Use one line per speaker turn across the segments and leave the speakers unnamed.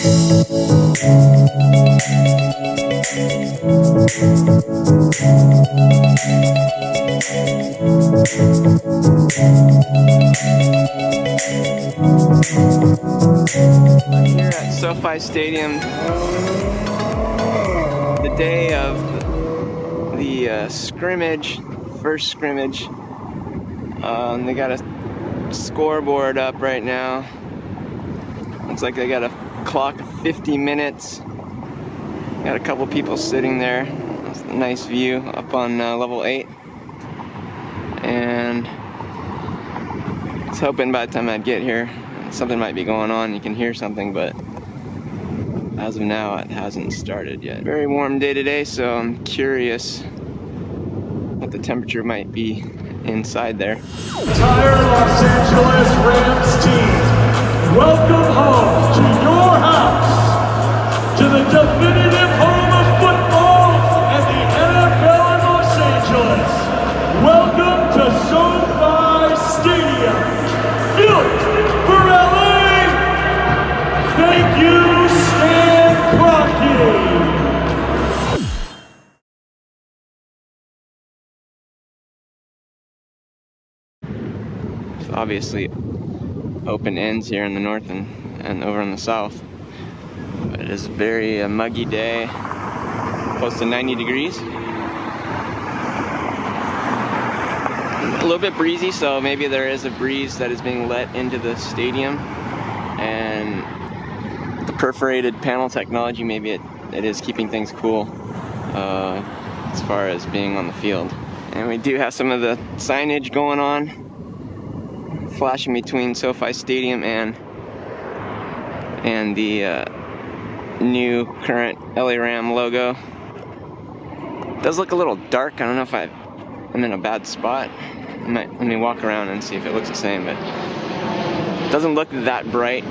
Here at SoFi Stadium, the day of the scrimmage, first scrimmage. They got a scoreboard up right now. Looks like they got a clock of 50 minutes. Got a couple people sitting there. That's a nice view up on level 8. And I was hoping by the time I'd get here, something might be going on. You can hear something, but as of now, it hasn't started yet. Very warm day today, so I'm curious what the temperature might be inside there.
Entire Los Angeles Rams team, welcome home to your house, to the definitive home of football and the NFL in Los Angeles. Welcome to SoFi Stadium, built for LA. Thank you, Stan Kroenke.
Obviously open ends here in the north and over in the south, but it is a very muggy day, close to 90 degrees, a little bit breezy, so maybe there is a breeze that is being let into the stadium, and the perforated panel technology, maybe it is keeping things cool as far as being on the field. And we do have some of the signage going on, flashing between SoFi Stadium and the new current LA Ram logo. It does look a little dark. I don't know if I'm in a bad spot. Let me walk around and see if it looks the same, but it doesn't look that bright.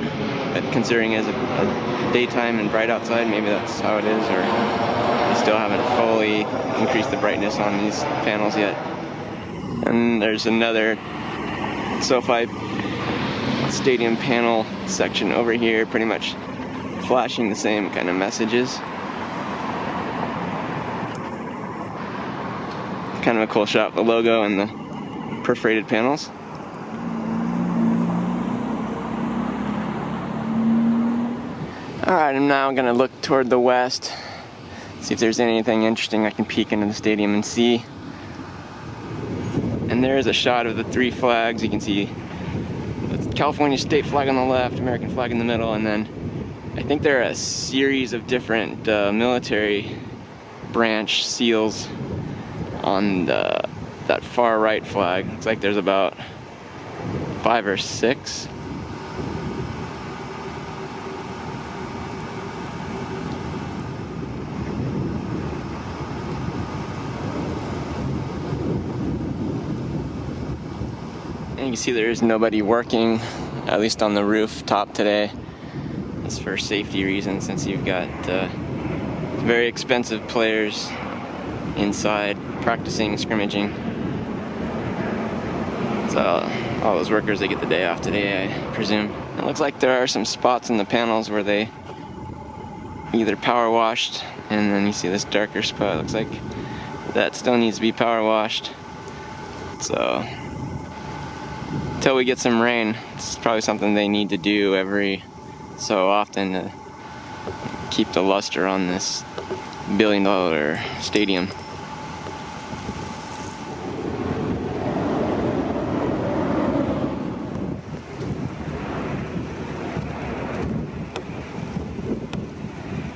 But considering it's a daytime and bright outside, maybe that's how it is, or they still haven't fully increased the brightness on these panels yet. And there's another SoFi Stadium panel section over here, pretty much flashing the same kind of messages. Kind of a cool shot, the logo and the perforated panels. Alright, I'm now going to look toward the west, see if there's anything interesting I can peek into the stadium and see. And there is a shot of the 3 flags. You can see the California state flag on the left, American flag in the middle, and then I think there are a series of different military branch seals on that far right flag. Looks like there's about 5 or 6. And you can see there is nobody working, at least on the rooftop today. It's for safety reasons, since you've got very expensive players inside practicing scrimmaging. So all those workers, they get the day off today, I presume. It looks like there are some spots in the panels where they either power washed, and then you see this darker spot. It looks like that still needs to be power washed. So until we get some rain, it's probably something they need to do every so often to keep the luster on this billion-dollar stadium.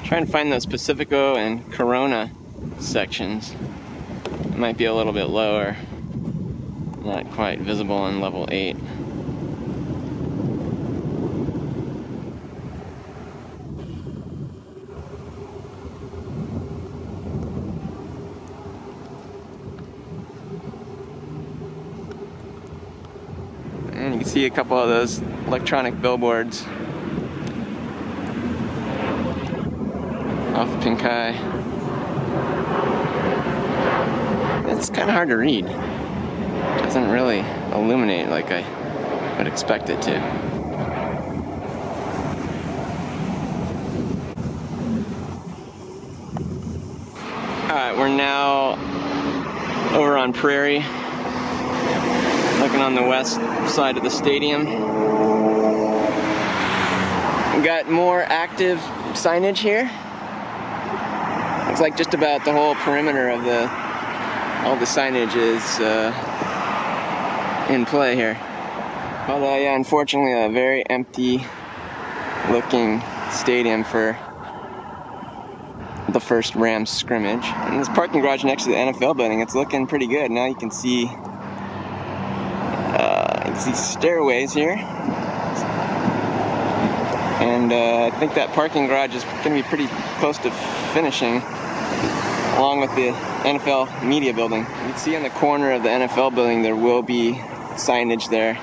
Trying to find those Pacifico and Corona sections. It might be a little bit lower. Not quite visible on level 8. And you can see a couple of those electronic billboards off the pink eye. It's kind of hard to read. It doesn't really illuminate like I would expect it to. on Prairie, looking on the west side of the stadium. We got more active signage here. Looks like just about the whole perimeter of all the signage is in play here. But yeah, unfortunately, a very empty looking stadium for the first Rams scrimmage. And this parking garage next to the NFL building, it's looking pretty good. Now you can see stairways here. And I think that parking garage is going to be pretty close to finishing, along with the NFL media building. You can see on the corner of the NFL building there will be signage there.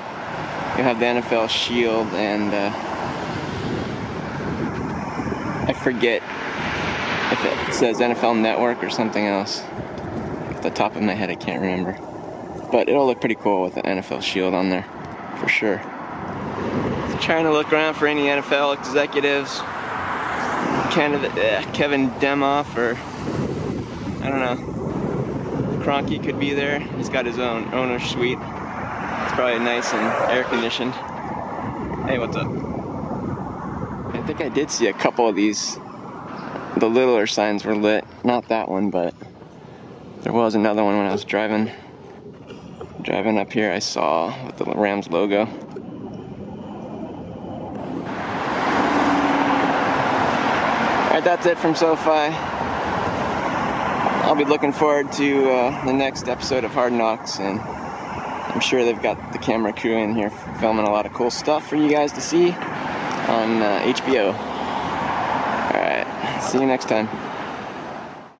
You'll have the NFL shield and I forget if it says NFL Network or something else. Off the top of my head I can't remember. But it'll look pretty cool with the NFL shield on there, for sure. So trying to look around for any NFL executives. Kevin Demoff, or I don't know. Kroenke could be there. He's got his own owner's suite. It's probably nice and air conditioned. Hey, what's up? I think I did see a couple of these. The littler signs were lit. Not that one, but there was another one when I was driving up here. I saw with the Rams logo. Alright, that's it from SoFi. I'll be looking forward to the next episode of Hard Knocks, and I'm sure they've got the camera crew in here filming a lot of cool stuff for you guys to see on HBO. Alright, see you next time.